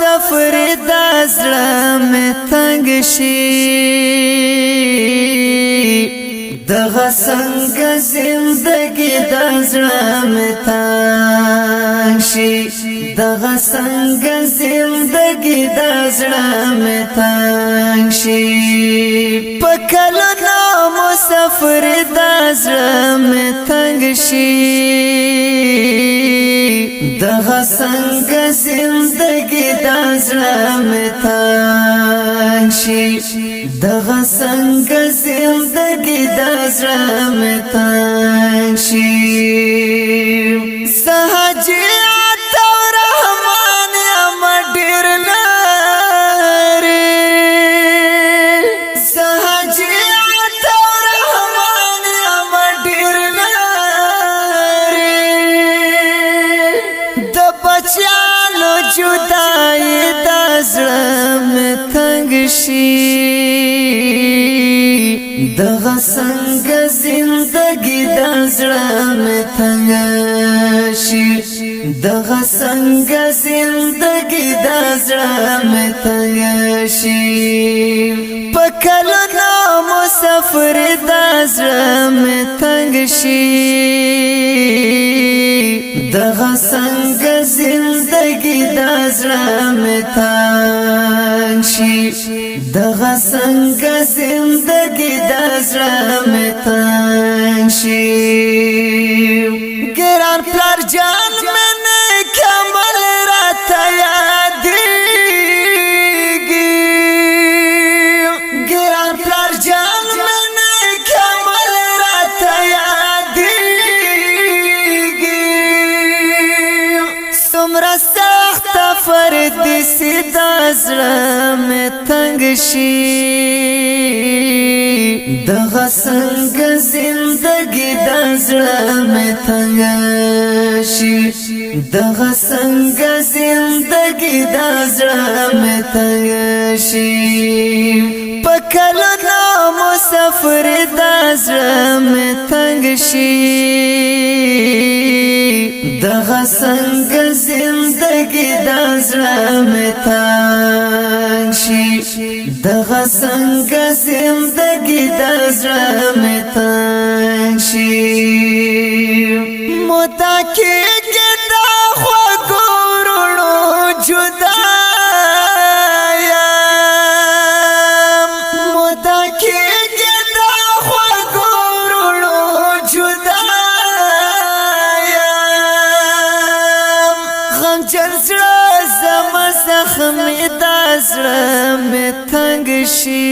مسافر دا زړه مې تنګ شي دغه څنګه زندګي دا زړه مې تنګ شي دغه څنګه زندګي دا زړه مې تنګ شي په کلونو مسافر دا زړه مې تنګ شي دغه څنګه زندګي دا زړه مې تنګ شي دغه څنګه زندګي دا زړه مې تنګ شي سهجي جدائی دا زړه مې تنګ شي دغه څنګه زندګي دا زړه مې تنګ شي دغه څنګه زندګي دا زړه مې تنګ شي په کلونو مسافر دا زړه مې تنګ شي دغه څنګه زندګي دا زړه مې تنګ شي دغه څنګه زندګي دا زړه مې تنګ شي ګران پلار جان مې نه کمل راته یادېږي ګران پلار جان مې نه کمل راته څومره سخت پردیسی دا زړه مې تنګ شي دغه څنګه زندګي دا زړه مې تنګ شي دغه څنګه زندګي دا زړه مې تنګ شي په کلونو مسافر دا زړه مې تنګ شي دغه څنګه زندګي دا زړه مې تنګ شي دغه څنګه زندګي دا زړه مې تنګ شي مودا کېږي دا خوږو وروڼو جدا یم مودا کېږي دا خوږو وروڼو جدا غمجن زړه زما زخمي دا زړه مې تنګ شي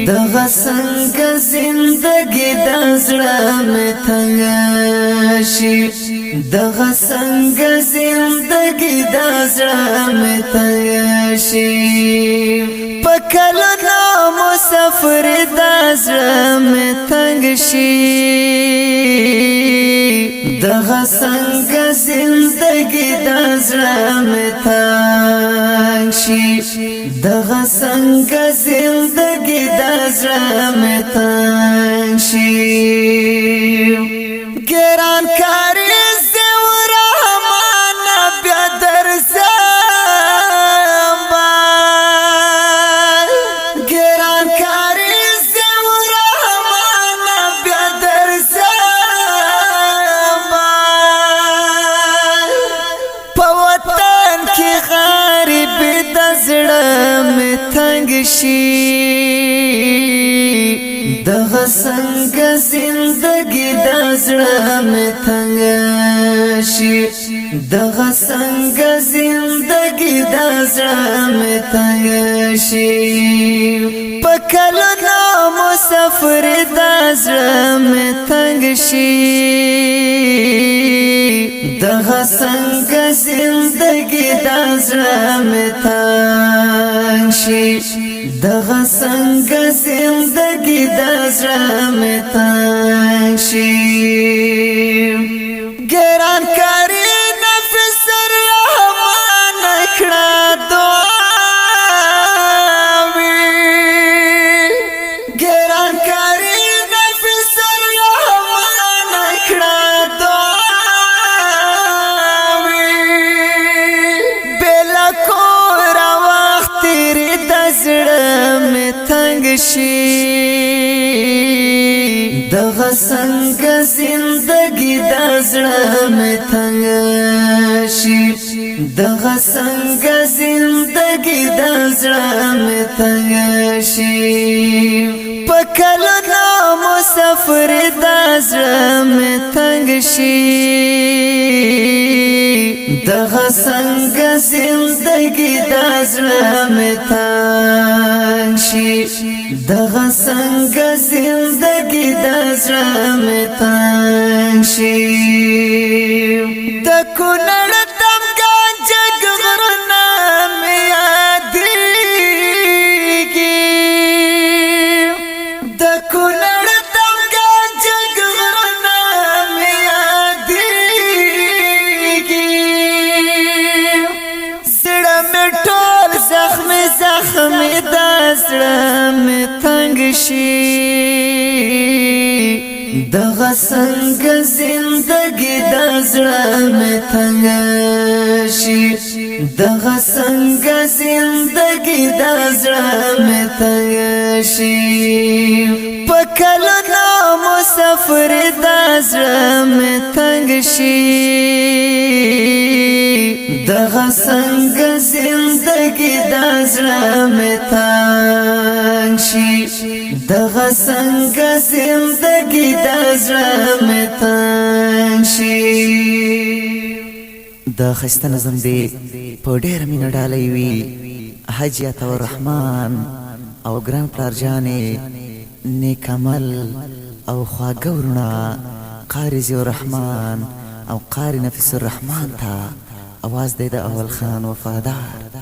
دغه څنګه زندګي دا زړه مې تنګ شي دغه څنګه زندګي دا زړه مې تنګ شي په کلونو مسافر دا زړه مې تنګ شي دغه څنګه زندګي دا زړه مې تنګ شي دغه څنګه زندګي دا زړه مې تنګ شي ګران کاریز دې ورحمان بیا درځم ګران کاریز دې ورحمان بیا درځم په وطن کې غریب د زړه مې تنګ شي دغه څنګه زندګي دا زړه مې تنګ شي دغه څنګه زندګي دا زړه مې تنګ شي په کلونو مسافر دا زړه مې تنګ شي دغه څنګه زندګي دا زړه مې تنګ شي دغه څنګه زندګي دا زړه مې تنګ شي ګران کاری نفس رحمان کړه دعاوي ګران کاری نفس رحمان کړه دعاوي شي دغه څنګه زندگی د زړه مې تنګ شي دغه څنګه زندگی د زړه مې تنګ شي په کلونو مسافر د زړه مې تنګ شي دغه څنګه زندگی د زړه مې تنګ شي دغه څنګه زندگی د زړه مې تنګ شي د کونړ دمګان جګ غرونه مې یادېږي د کونړ دمګان جګ غرونه مې یادېږي زړه مې ټول زخمي زخمي د زړه مې تنګ شي دغه څنګه زندگی د زړه مې تنګ شي دغه څنګه زندگی د زړه مې تنګ شي په کلونو مسافر د زړه مې تنګ شي دغه څنګه زندگی د زړه مې تنګ شي دغه څنګه زندگی د زړه مې تنګ شي د ښایسته نظم دی په ډېره مینه ډالۍ وي حاجي عطاء الرحمن او ګران پلار جانې نیک عمل او خواږه ورونه قاري ضیاء الرحمن او قاري نفیس الرحمن ته اواز دی د اول خان وفادار